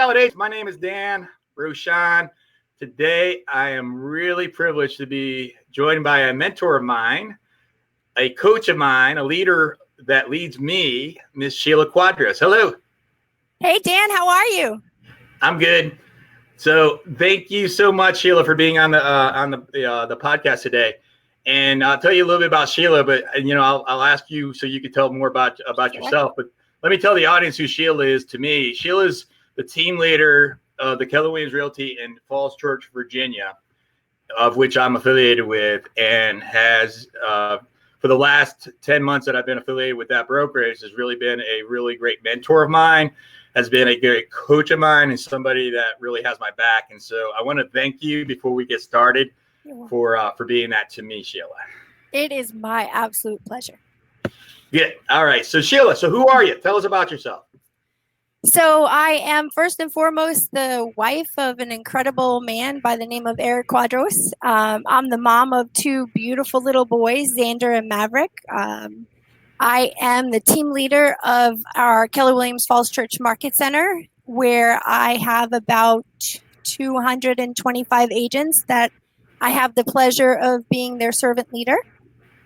Solid Age. My name is Dan Roshan. Today, I am really privileged to be joined by a mentor of mine, a coach of mine, a leader that leads me, Miss Sheila Cuadros. Hello. Hey, Dan, how are you? I'm good. So thank you so much, Sheila, for being on the podcast today. And I'll tell you a little bit about Sheila, but I'll ask you so you can tell more about yourself. But let me tell the audience who Sheila is to me. Sheila's the team leader of the Keller Williams Realty in Falls Church, Virginia, of which I'm affiliated with, and has for the last 10 months that I've been affiliated with that brokerage, has really been a really great mentor of mine, has been a great coach of mine, and somebody that really has my back. And so I want to thank you before we get started for being that to me, Sheila. It is my absolute pleasure. Good. All right. So Sheila, who are you? Tell us about yourself. So I am first and foremost the wife of an incredible man by the name of Eric Cuadros. I'm the mom of two beautiful little boys, Xander and Maverick. I am the team leader of our Keller Williams Falls Church Market Center, where I have about 225 agents that I have the pleasure of being their servant leader.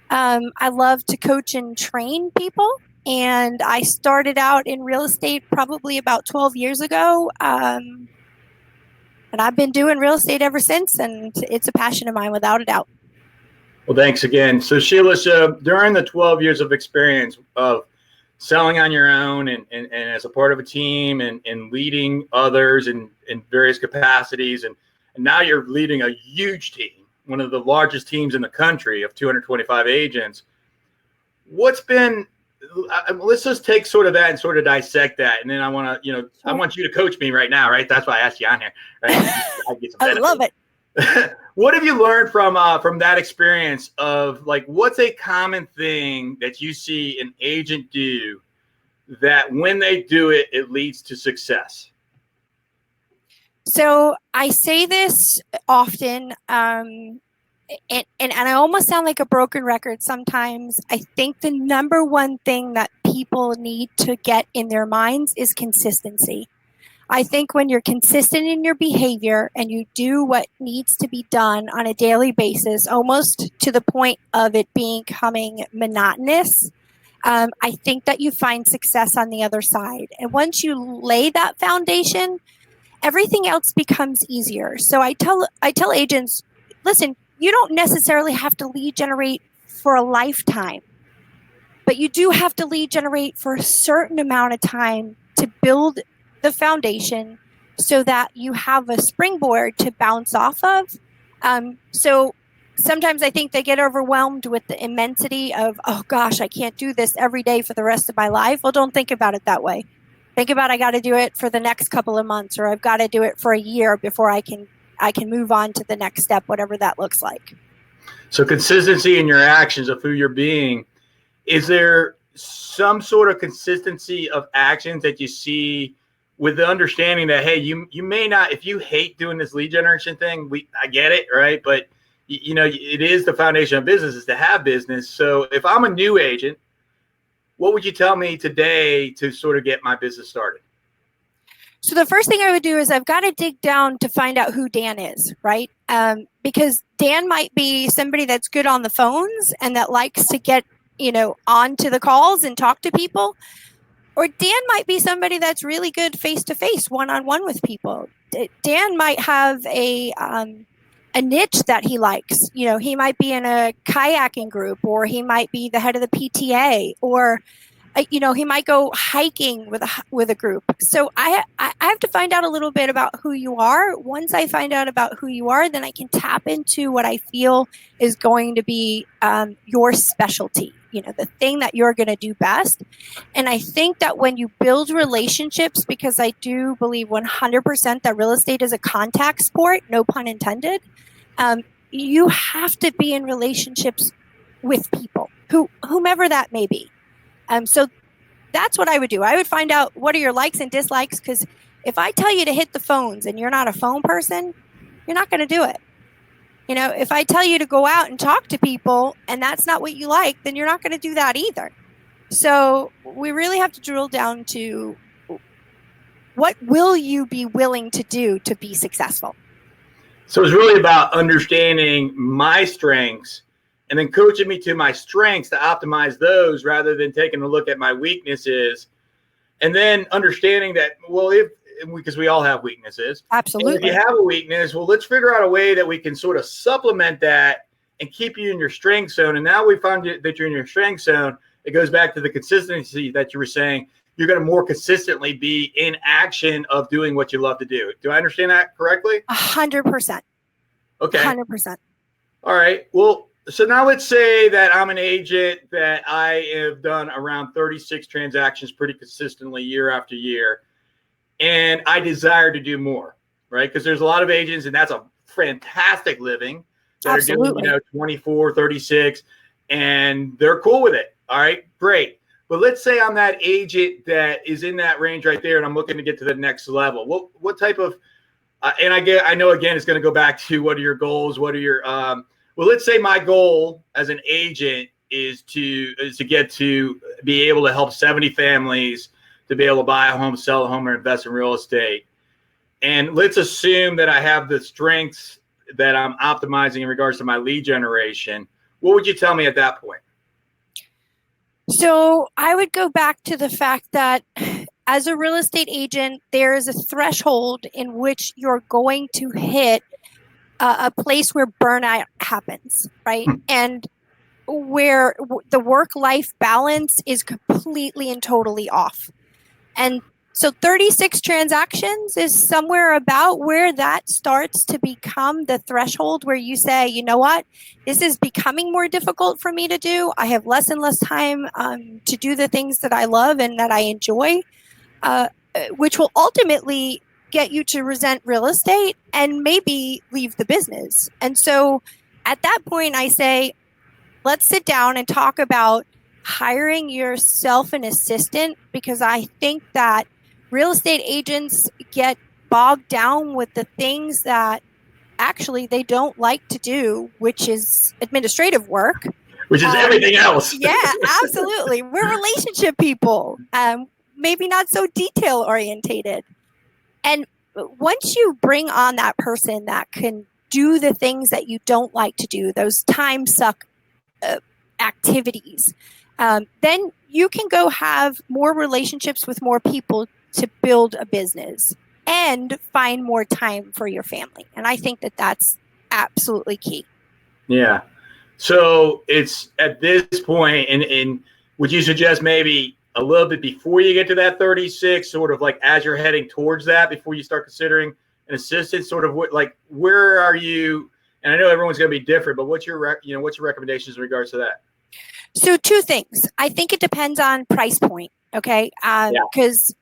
I love to coach and train people. And I started out in real estate probably about 12 years ago. And I've been doing real estate ever since. And it's a passion of mine, without a doubt. Well, thanks again. So Sheila, during the 12 years of experience of selling on your own and as a part of a team and leading others in various capacities, and now you're leading a huge team, one of the largest teams in the country of 225 agents. What's been, let's just take sort of that and sort of dissect that. And then I want to, I want you to coach me right now, right? That's why I asked you on here, right? I love it. What have you learned from that experience of, like, what's a common thing that you see an agent do that when they do it, it leads to success? So I say this often, and I almost sound like a broken record sometimes. I think the number one thing that people need to get in their minds is consistency. I think when you're consistent in your behavior and you do what needs to be done on a daily basis, almost to the point of it becoming monotonous, I think that you find success on the other side. And once you lay that foundation, everything else becomes easier. So I tell agents, listen, you don't necessarily have to lead generate for a lifetime, but you do have to lead generate for a certain amount of time to build the foundation so that you have a springboard to bounce off of. So sometimes I think they get overwhelmed with the immensity of, oh gosh, I can't do this every day for the rest of my life. Well, don't think about it that way. Think about, I got to do it for the next couple of months, or I've got to do it for a year before I can move on to the next step, whatever that looks like. So consistency in your actions of who you're being. Is there some sort of consistency of actions that you see with the understanding that, hey, you may not, if you hate doing this lead generation thing, I get it, right? But it is the foundation of business, is to have business. So if I'm a new agent, what would you tell me today to sort of get my business started? So the first thing I would do is I've got to dig down to find out who Dan is, right? Because Dan might be somebody that's good on the phones and that likes to get, onto the calls and talk to people. Or Dan might be somebody that's really good face-to-face, one-on-one with people. Dan might have a niche that he likes. He might be in a kayaking group, or he might be the head of the PTA, or he might go hiking with a group. So I have to find out a little bit about who you are. Once I find out about who you are, then I can tap into what I feel is going to be your specialty, the thing that you're going to do best. And I think that when you build relationships, because I do believe 100% that real estate is a contact sport, no pun intended, you have to be in relationships with people, whomever that may be. So that's what I would do. I would find out what are your likes and dislikes, because if I tell you to hit the phones and you're not a phone person, you're not going to do it. If I tell you to go out and talk to people and that's not what you like, then you're not going to do that either. So we really have to drill down to what will you be willing to do to be successful? So it's really about understanding my strengths and then coaching me to my strengths to optimize those rather than taking a look at my weaknesses. And then understanding that, well, because we all have weaknesses. Absolutely. And if you have a weakness, well, let's figure out a way that we can sort of supplement that and keep you in your strength zone. And now we found that you're in your strength zone. It goes back to the consistency that you were saying. You're going to more consistently be in action of doing what you love to do. Do I understand that correctly? 100%. Okay. 100%. All right. Well, so now let's say that I'm an agent that I have done around 36 transactions pretty consistently year after year, and I desire to do more, right? Because there's a lot of agents, and that's a fantastic living that Absolutely. are doing, 24, 36, and they're cool with it. All right, great. But let's say I'm that agent that is in that range right there, and I'm looking to get to the next level. What type of and I know again it's going to go back to what are your goals? What are your well, let's say my goal as an agent is to get to be able to help 70 families to be able to buy a home, sell a home, or invest in real estate. And let's assume that I have the strengths that I'm optimizing in regards to my lead generation. What would you tell me at that point? So I would go back to the fact that as a real estate agent, there is a threshold in which you're going to hit a place where burnout happens, right? And where the work-life balance is completely and totally off. And so 36 transactions is somewhere about where that starts to become the threshold where you say, you know what, this is becoming more difficult for me to do. I have less and less time to do the things that I love and that I enjoy, which will ultimately get you to resent real estate and maybe leave the business. And so at that point, I say, let's sit down and talk about hiring yourself an assistant, because I think that real estate agents get bogged down with the things that actually they don't like to do, which is administrative work. Which is everything else. Yeah, absolutely. We're relationship people, maybe not so detail orientated. And once you bring on that person that can do the things that you don't like to do, those time suck activities, then you can go have more relationships with more people to build a business and find more time for your family. And I think that that's absolutely key. Yeah. So it's at this point, and would you suggest maybe a little bit before you get to that 36, sort of like as you're heading towards that, before you start considering an assistant, sort of where are you? And I know everyone's going to be different, but what's your recommendations in regards to that? So two things. I think it depends on price point. Okay. Because,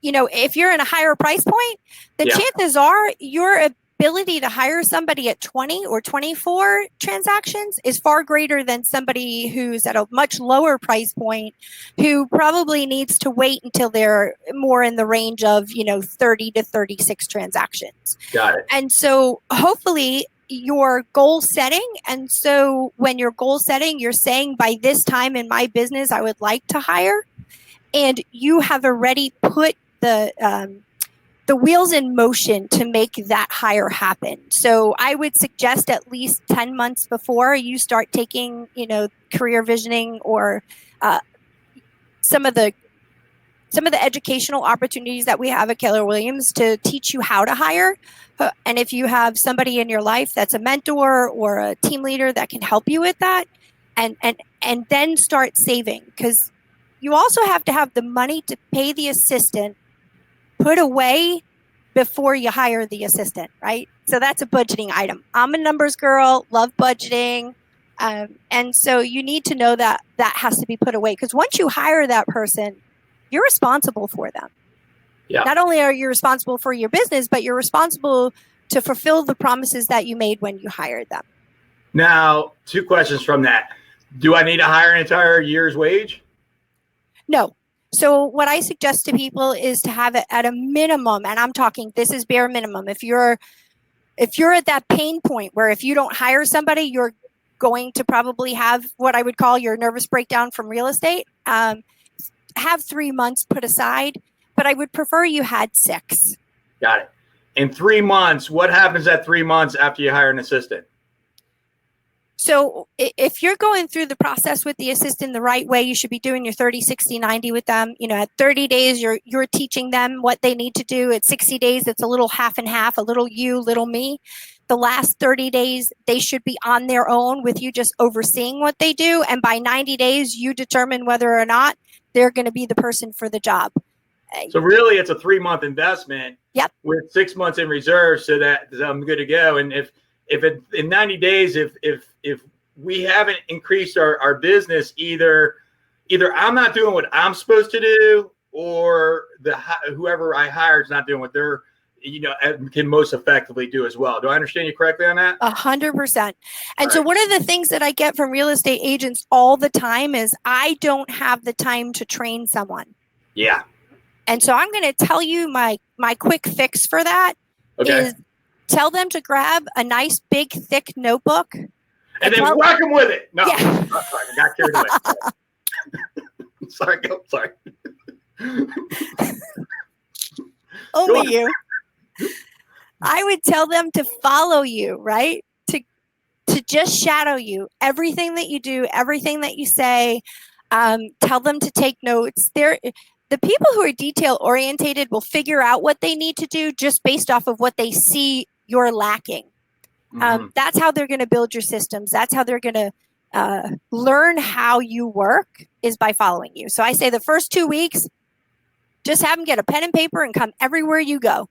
if you're in a higher price point, the chances are your ability to hire somebody at 20 or 24 transactions is far greater than somebody who's at a much lower price point, who probably needs to wait until they're more in the range of, 30 to 36 transactions. Got it. And so hopefully your goal setting. And so when you're goal setting, you're saying by this time in my business, I would like to hire, and you have already put the wheels in motion to make that hire happen. So I would suggest at least 10 months before you start taking, career visioning or some of the educational opportunities that we have at Keller Williams to teach you how to hire. And if you have somebody in your life that's a mentor or a team leader that can help you with that, and then start saving, because you also have to have the money to pay the assistant put away before you hire the assistant, right? So that's a budgeting item. I'm a numbers girl, love budgeting. And so you need to know that has to be put away, because once you hire that person, you're responsible for them. Yeah. Not only are you responsible for your business, but you're responsible to fulfill the promises that you made when you hired them. Now, two questions from that. Do I need to hire an entire year's wage? No. So what I suggest to people is to have it at a minimum, and I'm talking, this is bare minimum. If you're at that pain point where if you don't hire somebody, you're going to probably have what I would call your nervous breakdown from real estate. Have 3 months put aside but I would prefer you had 6. Got it. In 3 months, what happens at 3 months after you hire an assistant? So if you're going through the process with the assistant the right way, you should be doing your 30, 60, 90 with them. At 30 days, you're teaching them what they need to do. At 60 days, it's a little half and half, a little you, little me. The last 30 days, they should be on their own with you just overseeing what they do. And by 90 days, you determine whether or not they're going to be the person for the job. So really, it's a 3-month investment. Yep. With 6 months in reserve, so that I'm good to go. And if in 90 days, if we haven't increased our business, either I'm not doing what I'm supposed to do, or whoever I hire is not doing what they're can most effectively do as well. Do I understand you correctly on that? 100%. And so one of the things that I get from real estate agents all the time is I don't have the time to train someone. Yeah. And so I'm going to tell you my quick fix for that is tell them to grab a nice, big, thick notebook. And then whack them with it. No, yeah. Oh, sorry, I got carried away. Sorry, go. Sorry. Only you. I would tell them to follow you, right? To just shadow you. Everything that you do, everything that you say. Tell them to take notes. The people who are detail orientated will figure out what they need to do just based off of what they see you're lacking. That's how they're going to build your systems. That's how they're going to learn how you work, is by following you. So I say the first 2 weeks, just have them get a pen and paper and come everywhere you go.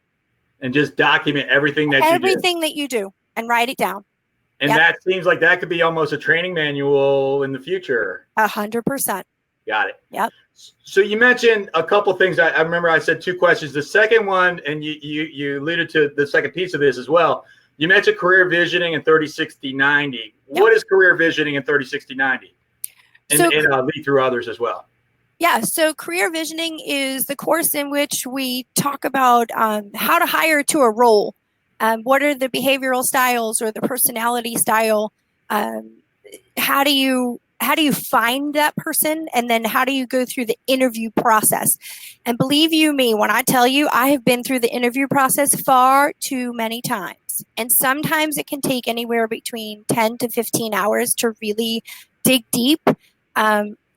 And just document everything that you do and write it down. And that seems like that could be almost a training manual in the future. 100%. Got it. Yep. So you mentioned a couple things. I remember I said 2 questions. The second one, and you alluded to the second piece of this as well. You mentioned career visioning and 30, 60, 90. Yep. What is career visioning and 30, 60, 90? And I'll lead through others as well. Yeah. So career visioning is the course in which we talk about how to hire to a role. What are the behavioral styles or the personality style? How do you find that person? And then how do you go through the interview process? And believe you me, when I tell you, I have been through the interview process far too many times. And sometimes it can take anywhere between 10 to 15 hours to really dig deep.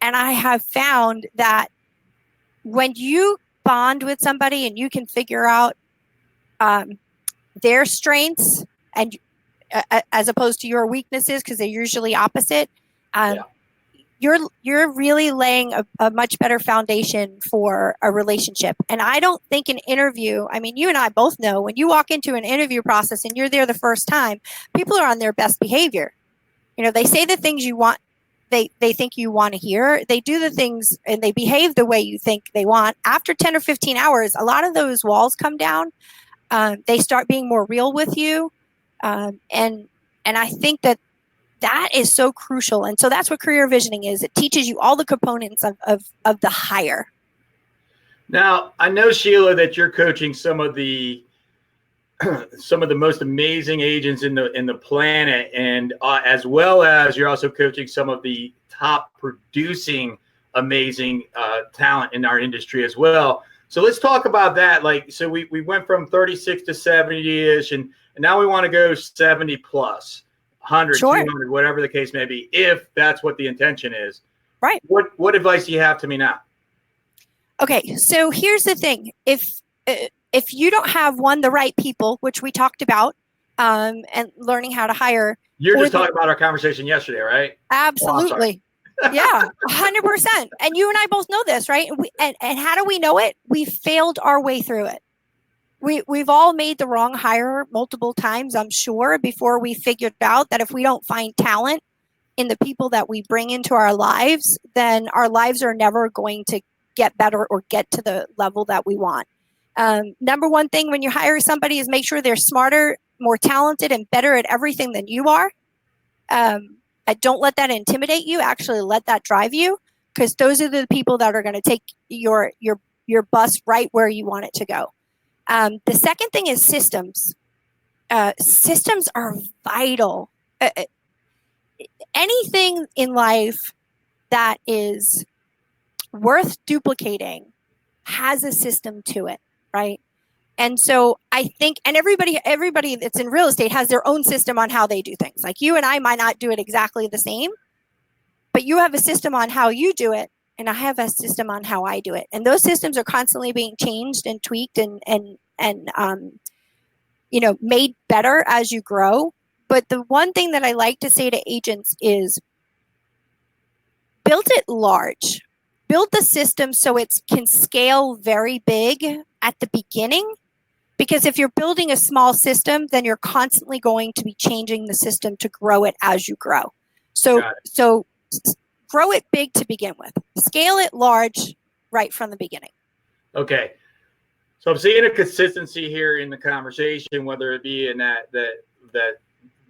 And I have found that when you bond with somebody and you can figure out their strengths and as opposed to your weaknesses, because they're usually opposite, you're really laying a much better foundation for a relationship. And I don't think an interview, I mean, you and I both know when you walk into an interview process and you're there the first time, people are on their best behavior. They say the things you want, they think you want to hear. They do the things and they behave the way you think they want. After 10 or 15 hours, a lot of those walls come down. They start being more real with you. And I think that is so crucial. And so that's what career visioning is. It teaches you all the components of the hire. Now, I know, Sheila, that you're coaching some of the most amazing agents in the planet, and as well as you're also coaching some of the top producing amazing talent in our industry as well. So let's talk about that. So we went from 36 to 70-ish, and now we want to go 70 plus. 100, sure. 200, whatever the case may be, if that's what the intention is. Right. What advice do you have to me now? Okay, so here's the thing. If you don't have the right people, which we talked about, and learning how to hire. You're just talking about our conversation yesterday, right? Absolutely. Oh, yeah, 100%. And you and I both know this, right? And how do we know it? We failed our way through it. We've all made the wrong hire multiple times, I'm sure, before we figured out that if we don't find talent in the people that we bring into our lives, then our lives are never going to get better or get to the level that we want. Number one thing when you hire somebody is make sure they're smarter, more talented, and better at everything than you are. Don't let that intimidate you. Actually, let that drive you, because those are the people that are going to take your bus right where you want it to go. The second thing is systems. Systems are vital. Anything in life that is worth duplicating has a system to it, right? And so I think, and everybody that's in real estate has their own system on how they do things. Like you and I might not do it exactly the same, but you have a system on how you do it, and I have a system on how I do it. And those systems are constantly being changed and tweaked and made better as you grow. But the one thing that I like to say to agents is build it large. Build the system so it can scale very big at the beginning. Because if you're building a small system, then you're constantly going to be changing the system to grow it as you grow. So grow it big to begin with. Scale it large right from the beginning. Okay. So I'm seeing a consistency here in the conversation, whether it be in that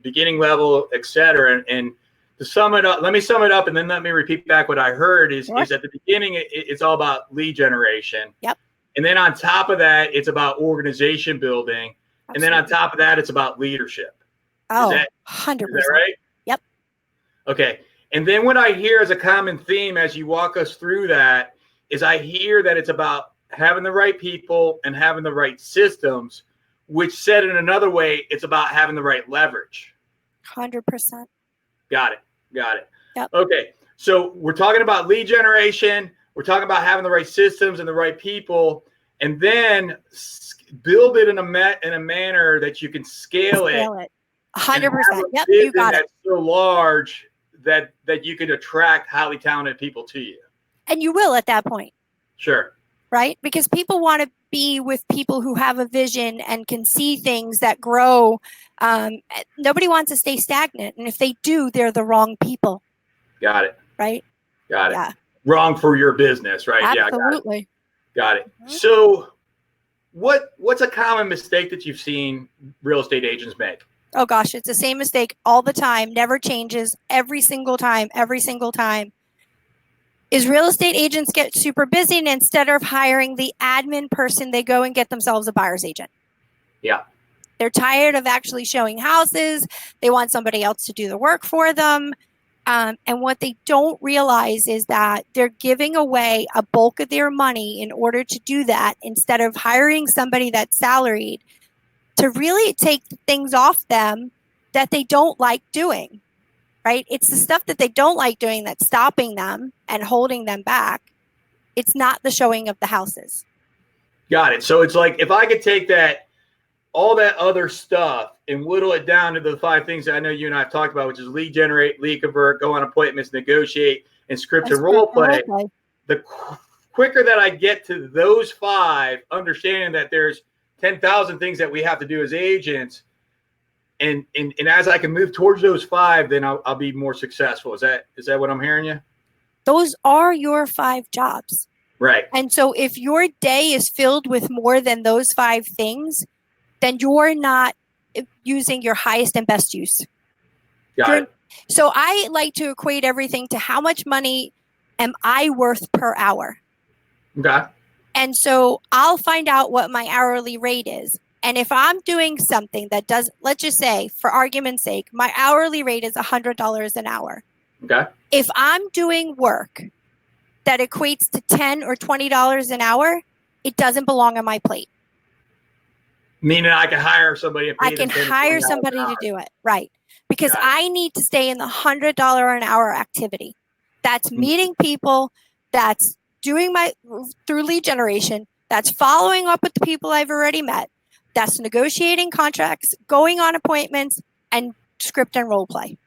beginning level, et cetera. And to sum it up, let me sum it up and then let me repeat back what I heard is at the beginning, it's all about lead generation. Yep. And then on top of that, it's about organization building. Absolutely. And then on top of that, it's about leadership. Oh, 100%. Is that right? Yep. Okay. And then what I hear as a common theme as you walk us through that is I hear that it's about having the right people and having the right systems, which said in another way, it's about having the right leverage. 100%. Got it. Yep. Okay. So we're talking about lead generation. We're talking about having the right systems and the right people, and then build it in a manner that you can scale it. 100%. Yep, you got it. That's so large that you can attract highly talented people to you. And you will at that point. Sure. Right? Because people want to be with people who have a vision and can see things that grow. Nobody wants to stay stagnant. And if they do, they're the wrong people. Got it. Right? Got it. Yeah. Wrong for your business, right? Absolutely. Yeah, got it. Mm-hmm. So what's a common mistake that you've seen real estate agents make? Oh gosh, it's the same mistake all the time, never changes, every single time, is real estate agents get super busy, and instead of hiring the admin person, they go and get themselves a buyer's agent. Yeah. They're tired of actually showing houses. They want somebody else to do the work for them. And what they don't realize is that they're giving away a bulk of their money in order to do that, instead of hiring somebody that's salaried to really take things off them that they don't like doing, right? It's the stuff that they don't like doing that's stopping them and holding them back. It's not the showing of the houses. Got it. So it's like, if I could take all that other stuff and whittle it down to the 5 things that I know you and I have talked about, which is lead generate, lead convert, go on appointments, negotiate, and script and role play. The quicker that I get to those 5, understanding that there's 10,000 things that we have to do as agents, and as I can move towards those 5, then I'll be more successful. Is that what I'm hearing you? Those are your 5 jobs. Right. And so if your day is filled with more than those 5 things, then you're not using your highest and best use. Got it. So I like to equate everything to how much money am I worth per hour. Okay. And so I'll find out what my hourly rate is. And if I'm doing something that does, let's just say, for argument's sake, my hourly rate is $100 an hour. Okay. If I'm doing work that equates to $10 or $20 an hour, it doesn't belong on my plate. Meaning I can hire somebody. I can hire somebody to do it. Right. Because I need to stay in the $100 an hour activity. That's meeting people. That's doing through lead generation. That's following up with the people I've already met. That's negotiating contracts, going on appointments, and script and role play.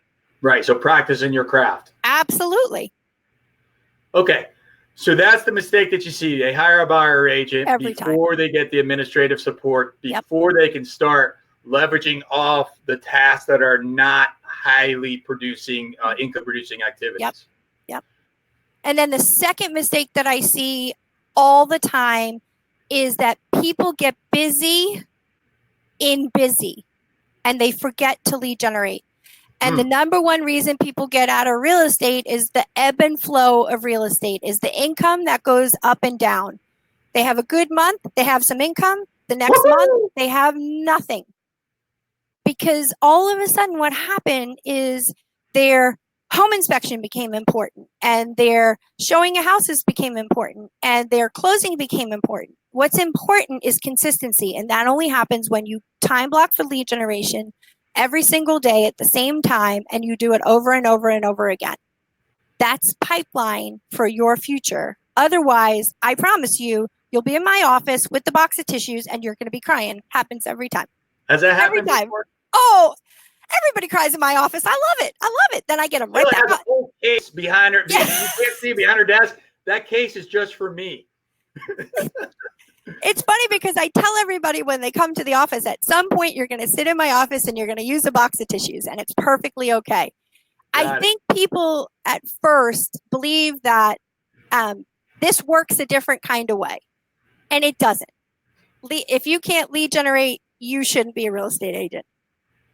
Right. So practicing your craft. Absolutely. Okay. So that's the mistake that you see. They hire a buyer agent before they get the administrative support, before they can start leveraging off the tasks that are not highly producing, income producing activities. Yep. And then the second mistake that I see all the time is that people get busy and they forget to lead generate. And the number one reason people get out of real estate is the ebb and flow of real estate, is the income that goes up and down. They have a good month, they have some income. The next month, they have nothing. Because all of a sudden what happened is they're home inspection became important, and their showing of houses became important, and their closing became important. What's important is consistency, and that only happens when you time block for lead generation every single day at the same time, and you do it over and over and over again. That's pipeline for your future. Otherwise, I promise you, you'll be in my office with the box of tissues and you're going to be crying. Happens every time. Has that happened every time? Before? Oh, everybody cries in my office. I love it. I love it. Then I get them right Sheila back. has a whole case behind her. Yeah. You can't see behind her desk. That case is just for me. It's funny because I tell everybody when they come to the office, at some point you're going to sit in my office and you're going to use a box of tissues, and it's perfectly okay. I think people at first believe that this works a different kind of way, and it doesn't. If you can't lead generate, you shouldn't be a real estate agent,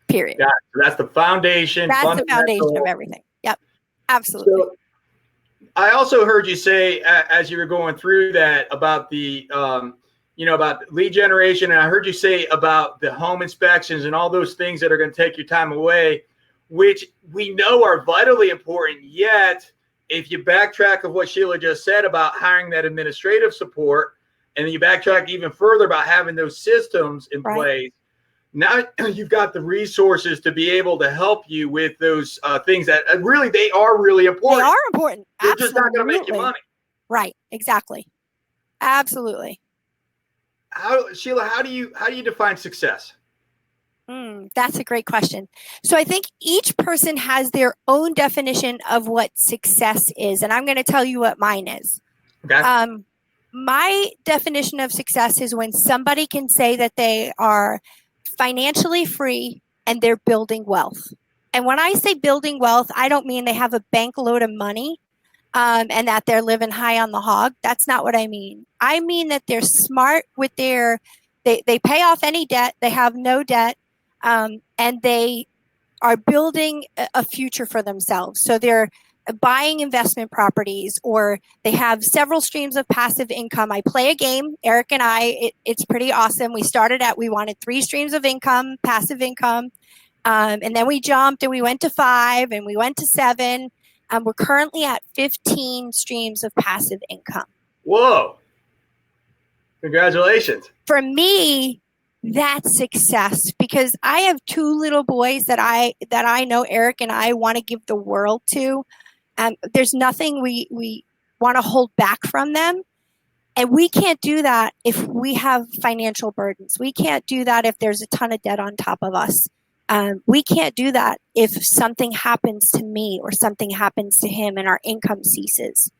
period. Yeah, that's the foundation. That's the foundation of everything. Yep, absolutely. So, I also heard you say, as you were going through that, about the, about lead generation, and I heard you say about the home inspections and all those things that are going to take your time away, which we know are vitally important. Yet, if you backtrack of what Sheila just said about hiring that administrative support, and then you backtrack even further about having those systems in place, now you've got the resources to be able to help you with those things that really, they are really important. They are important. They're Absolutely. just not going to make you money. Right. Exactly. Absolutely. Sheila, how do you define success? That's a great question. So I think each person has their own definition of what success is, and I'm going to tell you what mine is. Okay. My definition of success is when somebody can say that they are financially free and they're building wealth. And when I say building wealth, I don't mean they have a bank load of money and that they're living high on the hog. That's not what I mean. I mean that they're smart with they pay off any debt, they have no debt, and they are building a future for themselves. So they're buying investment properties, or they have several streams of passive income. I play a game, Eric and it's pretty awesome. We wanted 3 streams of income, passive income. And then we jumped and we went to 5 and we went to 7. We're currently at 15 streams of passive income. Whoa. Congratulations. For me, that's success, because I have 2 little boys that I know Eric and I want to give the world to. There's nothing we want to hold back from them. And we can't do that if we have financial burdens. We can't do that if there's a ton of debt on top of us. We can't do that if something happens to me or something happens to him and our income ceases.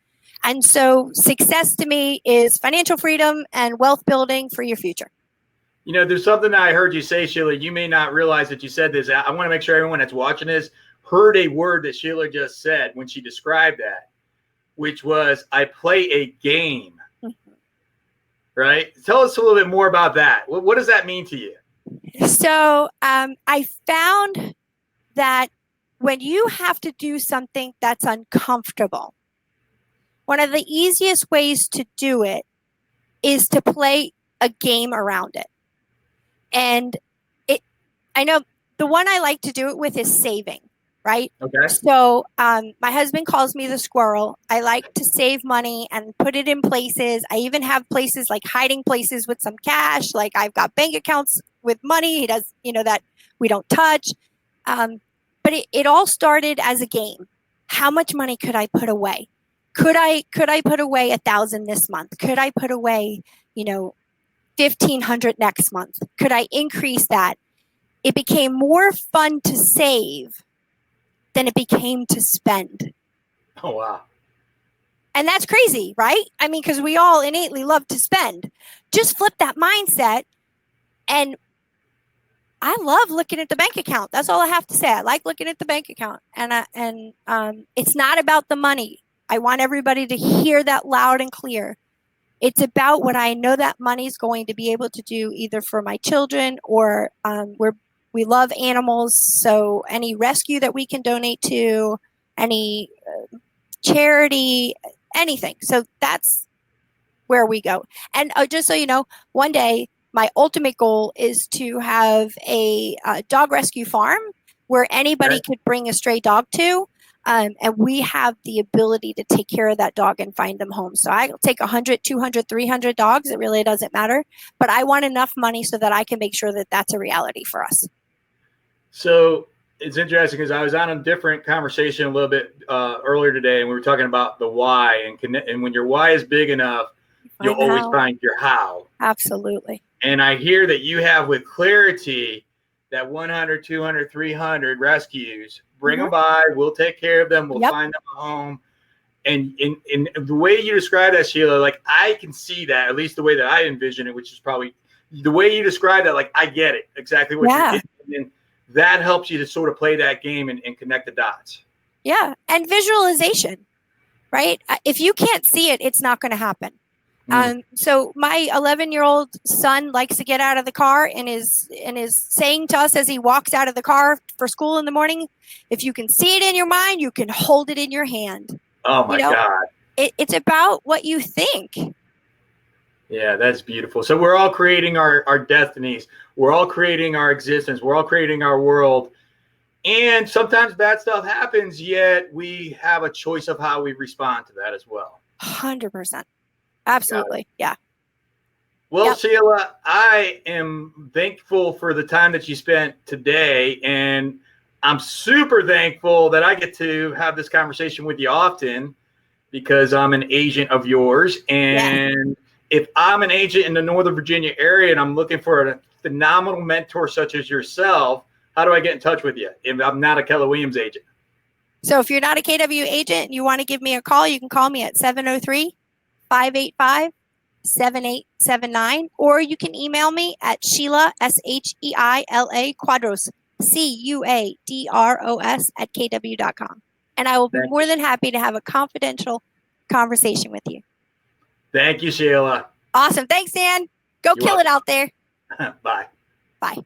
And so success to me is financial freedom and wealth building for your future. There's something that I heard you say, Sheila. You may not realize that you said this. I want to make sure everyone that's watching this heard a word that Sheila just said when she described that, which was, I play a game. Mm-hmm. Right? Tell us a little bit more about that. What does that mean to you? So I found that when you have to do something that's uncomfortable, one of the easiest ways to do it is to play a game around it. And I know the one I like to do it with is saving, right? Okay. So my husband calls me the squirrel. I like to save money and put it in places. I even have places like hiding places with some cash. Like I've got bank accounts with money. He does, that we don't touch. But it all started as a game. How much money could I put away? Could I put away 1,000 this month? Could I put away, 1,500 next month? Could I increase that? It became more fun to save than it became to spend. Oh, wow. And that's crazy, right? I mean, because we all innately love to spend. Just flip that mindset. And I love looking at the bank account. That's all I have to say. I like looking at the bank account. And it's not about the money. I want everybody to hear that loud and clear. It's about what I know that money is going to be able to do, either for my children or we love animals. So any rescue that we can donate to, any charity, anything. So that's where we go. And just so you know, one day my ultimate goal is to have a dog rescue farm where anybody could bring a stray dog to. And we have the ability to take care of that dog and find them home. So I'll take 100, 200, 300 dogs. It really doesn't matter. But I want enough money so that I can make sure that that's a reality for us. So it's interesting because I was on a different conversation a little bit earlier today, and we were talking about the why. And when your why is big enough, you'll always find your how. Absolutely. And I hear that you have with clarity that 100, 200, 300 rescues. Bring them by. We'll take care of them. We'll find them a home. And in the way you describe that, Sheila, like I can see that, at least the way that I envision it, which is probably the way you describe that. Like I get it exactly what you're getting. And that helps you to sort of play that game and connect the dots. Yeah. And visualization, right? If you can't see it, it's not going to happen. So my 11-year-old son likes to get out of the car and is saying to us as he walks out of the car for school in the morning, if you can see it in your mind, you can hold it in your hand. Oh my God. It's about what you think. Yeah, that's beautiful. So we're all creating our destinies. We're all creating our existence. We're all creating our world. And sometimes bad stuff happens, yet we have a choice of how we respond to that as well. 100%. Absolutely. Yeah. Well, Sheila, I am thankful for the time that you spent today. And I'm super thankful that I get to have this conversation with you often because I'm an agent of yours. And if I'm an agent in the Northern Virginia area and I'm looking for a phenomenal mentor such as yourself, how do I get in touch with you if I'm not a Keller Williams agent? So if you're not a KW agent and you want to give me a call, you can call me at 703-585-7879, or you can email me at Sheila, Sheila Cuadros, Cuadros at kw.com. And I will be more than happy to have a confidential conversation with you. Thank you, Sheila. Awesome. Thanks, Dan. Go kill it out there. Bye. Bye.